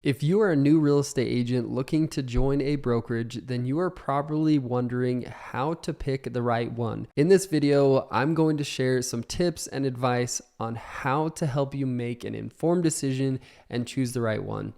If you are a new real estate agent looking to join a brokerage, then you are probably wondering how to pick the right one. In this video, I'm going to share some tips and advice on how to help you make an informed decision and choose the right one.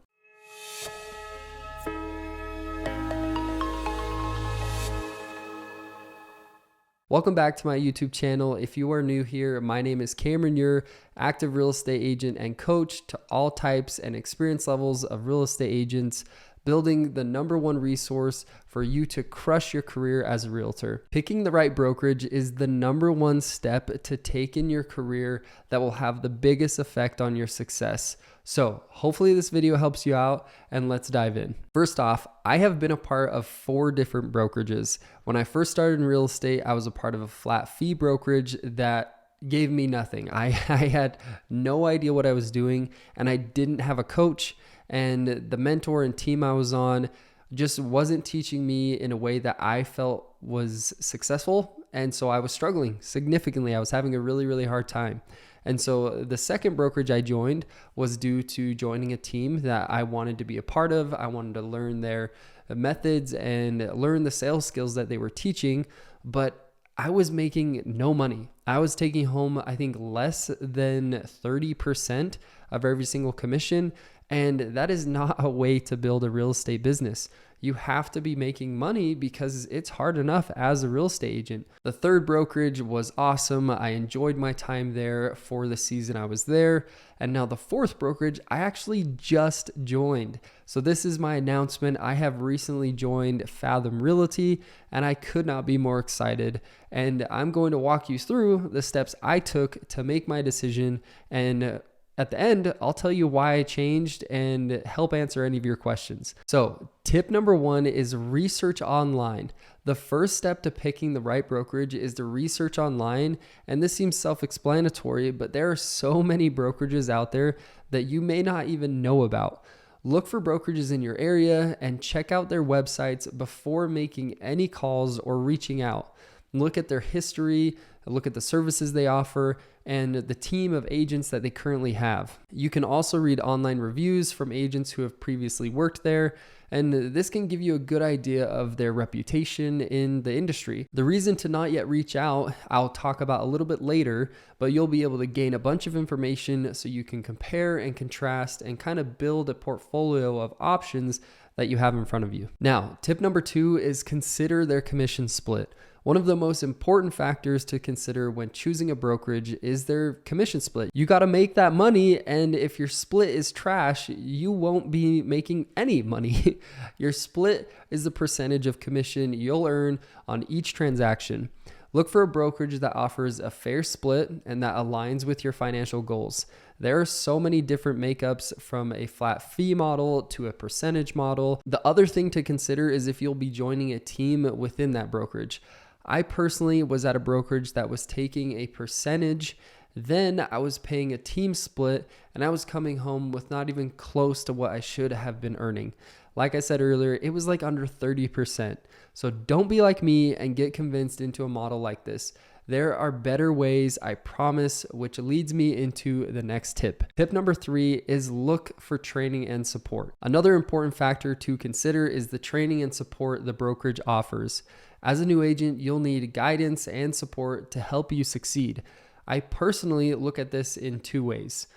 Welcome back to my YouTube channel. If you are new here, my name is Cameron, your active real estate agent and coach to all types and experience levels of real estate agents, building the #1 resource for you to crush your career as a realtor. Picking the right brokerage is the #1 step to take in your career that will have the biggest effect on your success. So hopefully this video helps you out, and let's dive in. First off, I have been a part of 4 different brokerages. When I first started in real estate, I was a part of a flat fee brokerage that gave me nothing. I had no idea what I was doing, and I didn't have a coach, and the mentor and team I was on just wasn't teaching me in a way that I felt was successful. And so I was struggling significantly. I was having a really hard time. And so the second brokerage I joined was due to joining a team that I wanted to be a part of. I wanted to learn their methods and learn the sales skills that they were teaching, but I was making no money. I was taking home, I think, less than 30% of every single commission. And that is not a way to build a real estate business. You have to be making money because it's hard enough as a real estate agent. The third brokerage was awesome. I enjoyed my time there for the season I was there. And now the fourth brokerage, I actually just joined. So this is my announcement. I have recently joined Fathom Realty, and I could not be more excited. And I'm going to walk you through the steps I took to make my decision, and at the end, I'll tell you why I changed and help answer any of your questions. So tip #1 is research online. The first step to picking the right brokerage is to research online. And this seems self-explanatory, but there are so many brokerages out there that you may not even know about. Look for brokerages in your area and check out their websites before making any calls or reaching out. Look at their history, look at the services they offer, and the team of agents that they currently have. You can also read online reviews from agents who have previously worked there, and this can give you a good idea of their reputation in the industry. The reason to not yet reach out, I'll talk about a little bit later, but you'll be able to gain a bunch of information so you can compare and contrast and kind of build a portfolio of options that you have in front of you. Now, tip #2 is consider their commission split. One of the most important factors to consider when choosing a brokerage is their commission split. You got to make that money, and if your split is trash, you won't be making any money. Your split is the percentage of commission you'll earn on each transaction. Look for a brokerage that offers a fair split and that aligns with your financial goals. There are so many different makeups, from a flat fee model to a percentage model. The other thing to consider is if you'll be joining a team within that brokerage. I personally was at a brokerage that was taking a percentage. Then I was paying a team split, and I was coming home with not even close to what I should have been earning. Like I said earlier, it was like under 30%. So don't be like me and get convinced into a model like this. There are better ways, I promise, which leads me into the next tip. Tip #3 is look for training and support. Another important factor to consider is the training and support the brokerage offers. As a new agent, you'll need guidance and support to help you succeed. I personally look at this in 2 ways.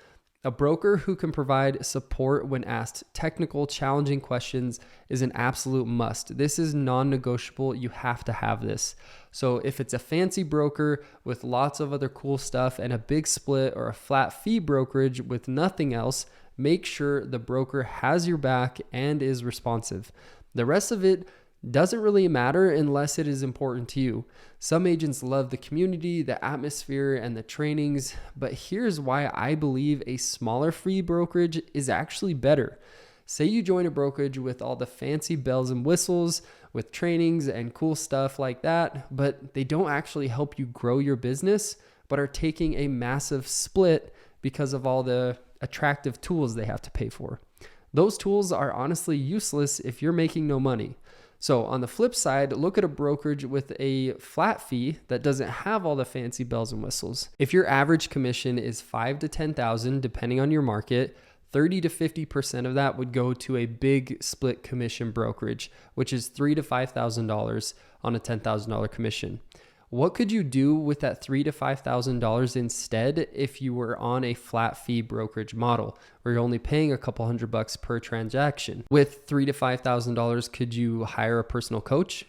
A broker who can provide support when asked technical, challenging questions is an absolute must. This is non-negotiable. You have to have this. So if it's a fancy broker with lots of other cool stuff and a big split, or a flat fee brokerage with nothing else, make sure the broker has your back and is responsive. The rest of it doesn't really matter unless it is important to you. Some agents love the community, the atmosphere, and the trainings, but here's why I believe a smaller fee brokerage is actually better. Say you join a brokerage with all the fancy bells and whistles, with trainings and cool stuff like that, but they don't actually help you grow your business, but are taking a massive split because of all the attractive tools they have to pay for. Those tools are honestly useless if you're making no money. So on the flip side, look at a brokerage with a flat fee that doesn't have all the fancy bells and whistles. If your average commission is $5,000 to $10,000, depending on your market, 30 to 50% of that would go to a big split commission brokerage, which is $3,000 to $5,000 on a $10,000 commission. What could you do with that $3,000 to $5,000 instead if you were on a flat fee brokerage model where you're only paying a couple $100 per transaction? With $3,000 to $5,000, could you hire a personal coach,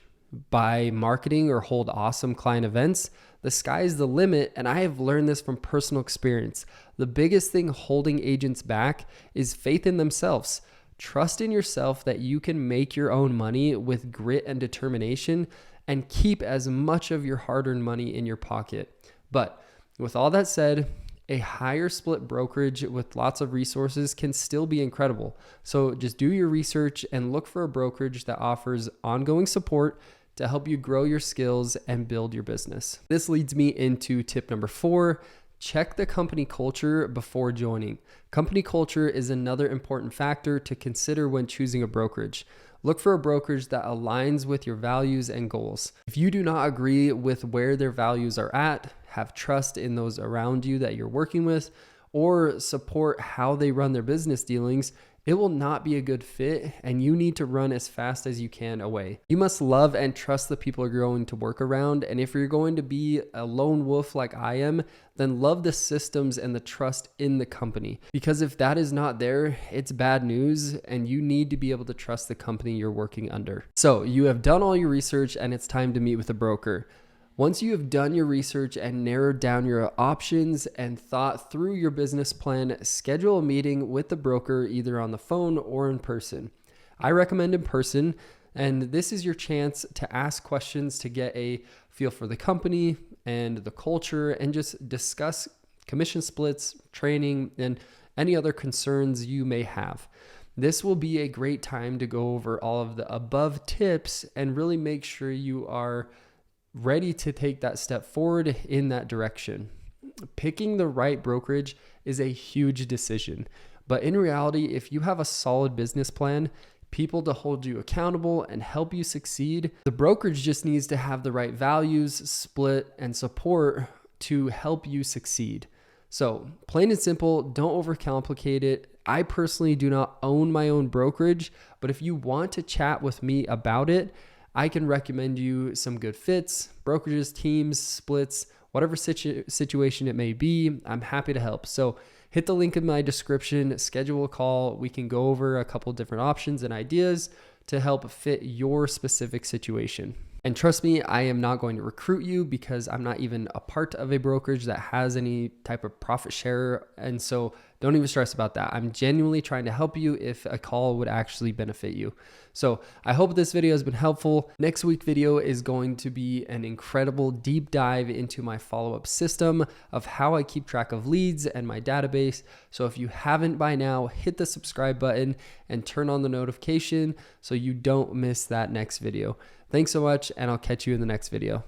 buy marketing, or hold awesome client events? The sky's the limit, and I have learned this from personal experience. The biggest thing holding agents back is faith in themselves. Trust in yourself that you can make your own money with grit and determination and keep as much of your hard-earned money in your pocket. But with all that said, a higher split brokerage with lots of resources can still be incredible. So just do your research and look for a brokerage that offers ongoing support to help you grow your skills and build your business. This leads me into tip number 4. Check the company culture before joining. Company culture is another important factor to consider when choosing a brokerage. Look for a brokerage that aligns with your values and goals. If you do not agree with where their values are at, have trust in those around you that you're working with, or support how they run their business dealings, it will not be a good fit, and you need to run as fast as you can away. You must love and trust the people you're going to work around, and if you're going to be a lone wolf like I am, then love the systems and the trust in the company. Because if that is not there, it's bad news, and you need to be able to trust the company you're working under. So you have done all your research, and it's time to meet with a broker. Once you have done your research and narrowed down your options and thought through your business plan, schedule a meeting with the broker either on the phone or in person. I recommend in person, and this is your chance to ask questions to get a feel for the company and the culture and just discuss commission splits, training, and any other concerns you may have. This will be a great time to go over all of the above tips and really make sure you are ready to take that step forward in that direction. Picking the right brokerage is a huge decision, but in reality, if you have a solid business plan, people to hold you accountable and help you succeed, the brokerage just needs to have the right values, split, and support to help you succeed. So plain and simple, don't overcomplicate it. I personally do not own my own brokerage, but if you want to chat with me about it, I can recommend you some good fits, brokerages, teams, splits, whatever situation it may be. I'm happy to help. So hit the link in my description, schedule a call. We can go over a couple different options and ideas to help fit your specific situation. And trust me, I am not going to recruit you because I'm not even a part of a brokerage that has any type of profit share. And so don't even stress about that. I'm genuinely trying to help you if a call would actually benefit you. So I hope this video has been helpful. Next week's video is going to be an incredible deep dive into my follow-up system of how I keep track of leads and my database. So if you haven't by now, hit the subscribe button and turn on the notification so you don't miss that next video. Thanks so much, and I'll catch you in the next video.